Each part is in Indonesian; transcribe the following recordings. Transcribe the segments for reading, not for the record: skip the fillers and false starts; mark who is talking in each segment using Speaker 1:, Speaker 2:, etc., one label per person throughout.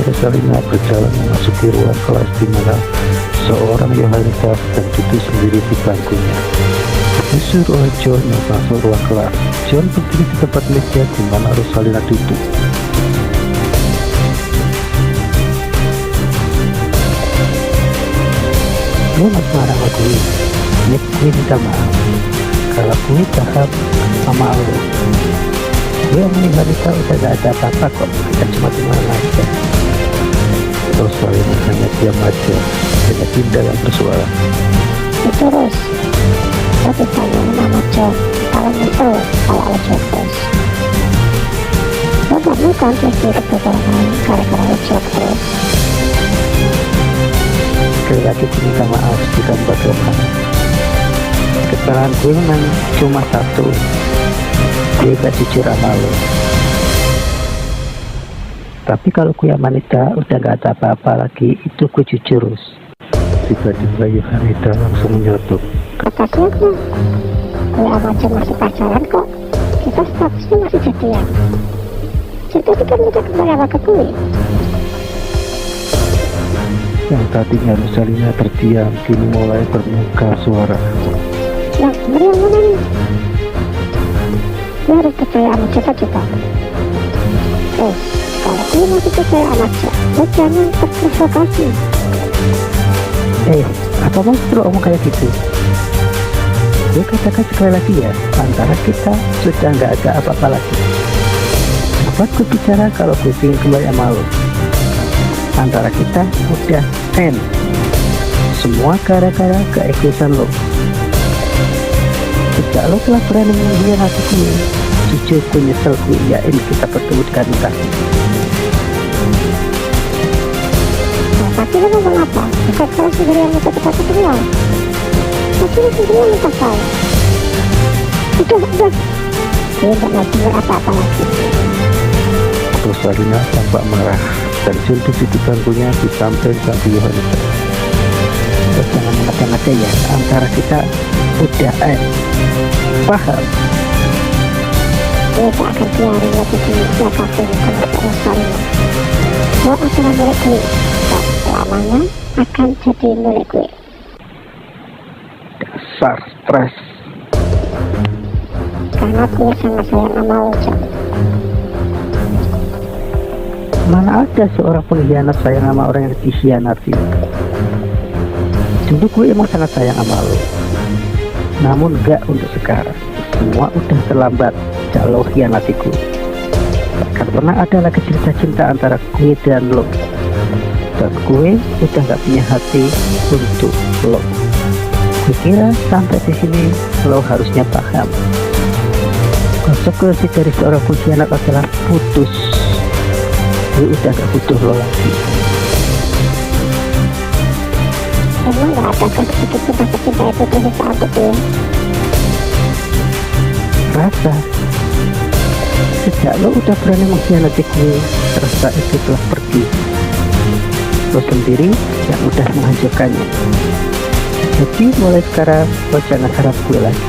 Speaker 1: Rosalina berjalan memasuki ruang kelas di mana seorang Yohanita sedang duduk sendiri di bangkunya. Disuruh oleh John masuk ruang kelas. John berdiri di tempat meja di mana Rosalina duduk. Lu gak marah sama gue? Ya gue minta maaf kalau gue jahat sama lo. Gue yang Yohanita udah gak ada apa-apa kok, kita cuma teman aja. Rosalina hanya diam aja, hanya Dinda yang bersuara.
Speaker 2: Itu Ros, lo ditanyain sama John kalau nyesel kalau lo terus. Lo gak mau kan jadi kebetulan gara-gara lo terus.
Speaker 1: Sekali lagi gue minta maaf jika bagaimana. Kesalahan gue memang cuma satu, gue gak jujur sama lo. Tapi kalau gue sama Nita udah gak ada apa-apa lagi, itu gue jujur. Tiba-tiba Yohanita langsung menyotok.
Speaker 2: Kata gue sama John masih pacaran kok. Kita statusnya masih jadian. Jadi kan kita kembali sama ke gue.
Speaker 1: Yang tadinya Rosalina terdiam, kini mulai bermuka suara.
Speaker 2: Yang bener yang mana nih? Gue harus percaya sama coba-coba. Kalau gue masih percaya sama John, lo jangan terprovokasi.
Speaker 1: Apa mau terus omong kayak gitu? Gue katakan sekali lagi ya, antara kita sudah nggak ada apa-apa lagi. Buat gue bicara kalau gue ingin kembali sama lo. Antara kita udah end. Semua gara-gara keegoisan lo. Sejak lo telah berani mengkhianati gue, jujur gue nyesel gue yakin kita bertemu dengan Nita.
Speaker 2: Tapi lo ngomong apa? Bukan kalau sendiri yang minta kita ketemu. Tapi lo sendiri yang minta saya. Udah. Gue gak mau dengar apa-apa lagi.
Speaker 1: Rosalina tampak marah dan duduk di bangkunya di samping sang Yohanita. Jangan mengada-ngada ya, antara kita udah paham?
Speaker 2: Gue gak akan biarin lo begini siapapun sama Rosalina. Lo adalah milik gue. Selamanya akan jadi milik gue.
Speaker 1: Dasar stres.
Speaker 2: Karena gue sangat sayang sama lo, John.
Speaker 1: Mana ada seorang pengkhianat sayang sama orang yang dikhianati. Dulu gue emang sangat sayang sama lo, namun gak untuk sekarang. Semua udah terlambat. Jangan lo khianati gue. Gak pernah ada lagi cerita cinta antara gue dan lo. Dan gue udah gak punya hati untuk lo. Gue kira sampai di sini lo harusnya paham. Konsekuensi dari seorang pengkhianat adalah putus. Gue udah gak butuh lo lagi.
Speaker 2: Emang gak ada sedikit cinta itu berusaha untuk gue?
Speaker 1: Rasa sejak lo udah berani mengkhianati gue, rasa itu telah pergi. Lo sendiri yang udah menghancurkannya. Jadi mulai sekarang lo jangan harap gue lagi.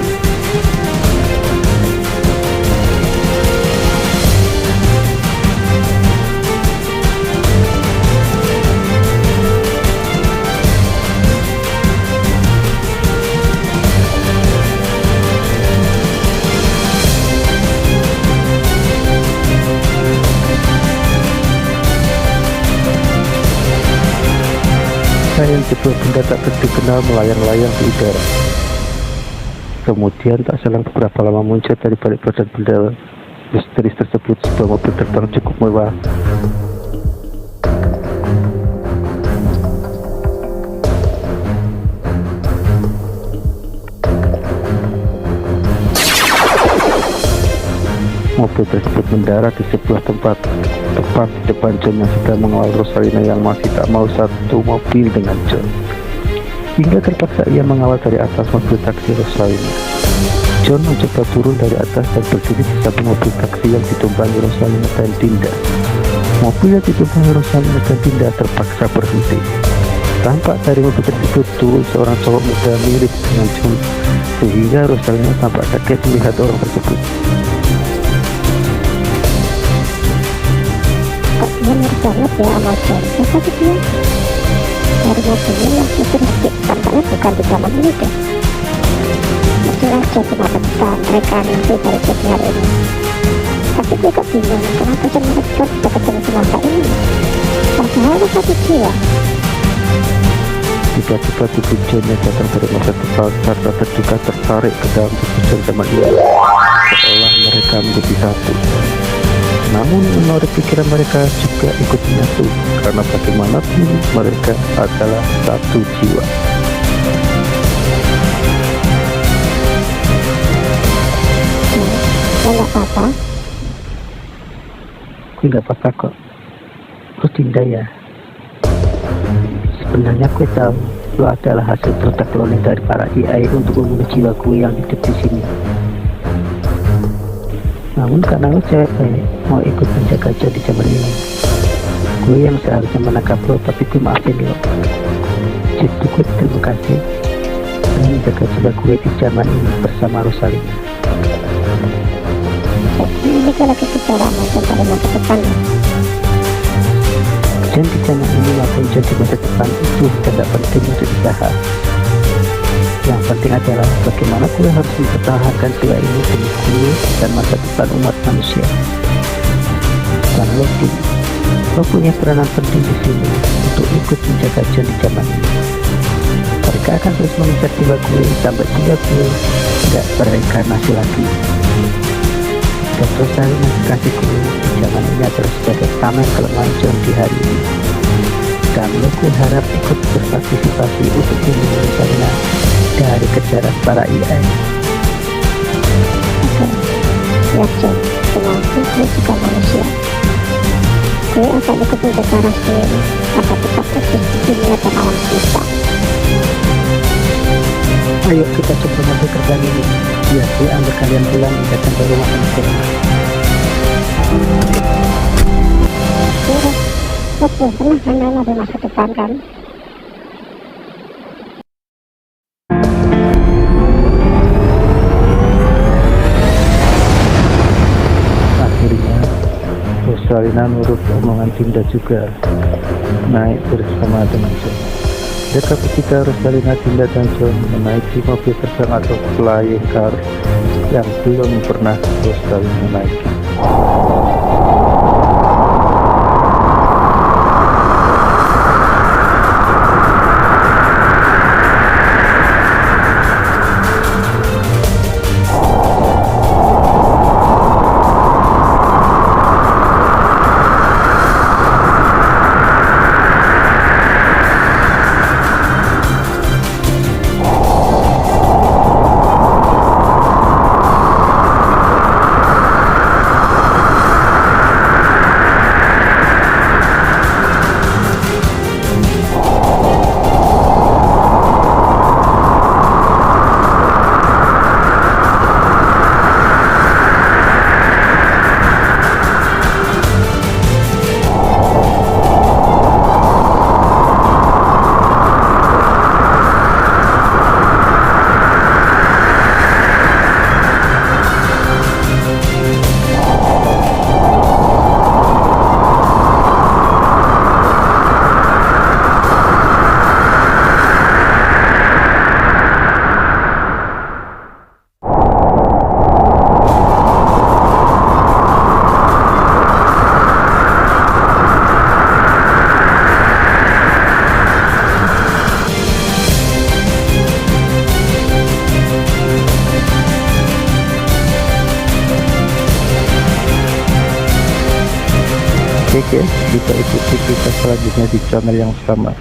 Speaker 1: Yang sebuah benda tak dikenal melayang-layang di udara. Kemudian tak selang beberapa lama muncul dari balik badan benda misterius tersebut sebuah mobil terbang cukup mewah. Mobil tersebut mendarat di sebuah tempat tepat di depan John yang sedang mengawal Rosalina yang masih tak mau satu mobil dengan John. Hingga terpaksa ia mengawal dari atas mobil taksi Rosalina. John mencoba turun dari atas dan berdiri di samping mobil taksi yang ditumpangi Rosalina dan Dinda. Mobil yang ditumpangi Rosalina dan Dinda terpaksa berhenti. Tampak dari mobil tersebut turun seorang cowok muda mirip dengan John, sehingga Rosalina tampak kaget melihat orang tersebut.
Speaker 2: mirip banget ya sama John. Tapi dia dari mobilnya yang futuristik, tampaknya bukan di zaman ini deh. Itulah cuma betah mereka nanti dari sesi hari ini. Tapi gue kok bingung, kenapa John mereka bisa ketemu semasa ini? Padahal ada satu jiwa.
Speaker 1: Tiba-tiba tubuh John yang datang dari masa depan serta terduga tertarik ke dalam tubuh John zaman ini, seolah mereka menjadi satu. Namun menurut pikiran mereka juga ikut menyatu, karena bagaimanapun mereka adalah satu jiwa.
Speaker 2: Ya nggak apa-apa.
Speaker 1: Gue nggak apa-apa kok. Terus Dinda ya, sebenarnya gue tahu lo adalah hasil produk kloning dari para AI untuk membunuh jiwa gue yang hidup di sini. Namun karena lo cewek baik, mau ikut menjaga John di zaman ini, gue yang seharusnya menangkap lo, tapi gue maafin lo. Jadi gue terima kasih telah menjaga jiwa gue di zaman ini bersama Rosalina.
Speaker 2: Ini gue lagi bicara macam dari masa depan ya.
Speaker 1: John di zaman ini maupun John di masa depan itu tidak penting untuk dibahas. Yang penting adalah bagaimana gue harus mempertahankan jiwa ini demi gue dan masa depan umat manusia. Dan lo punya peranan penting di sini untuk ikut menjaga John di zaman ini. Mereka akan terus mengejar jiwa gue sampai jiwa gue tidak bereinkarnasi lagi. Dan terus saya kasih gue di zaman ini adalah sebagai taman kelemahan John di hari ini. Dan lo gue harap ikut berpartisipasi untuk melindungi Rosalina dari kejaran para AI.
Speaker 2: Oke, ya John, kenapa gue juga manusia? Gue akan ikut menjaga ras ini agar tetap eksis di dunia dan alam semesta.
Speaker 1: Ayo kita coba mobil terbang ini. Biar gue ambil kalian pulang dan datang ke rumah manusia.
Speaker 2: Betul, pernah kenal dari masa depan kan?
Speaker 1: Akhirnya Rosalina nurut omongan Dinda juga, naik bersama dengan John. Dekat ketika Rosalina, Dinda dan John menaiki mobil terbang atau flying car yang belum pernah Rosalina naiki. Oke, bisa ikuti kita selanjutnya di channel yang sama.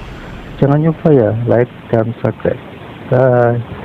Speaker 1: Jangan lupa ya, like dan subscribe. Bye.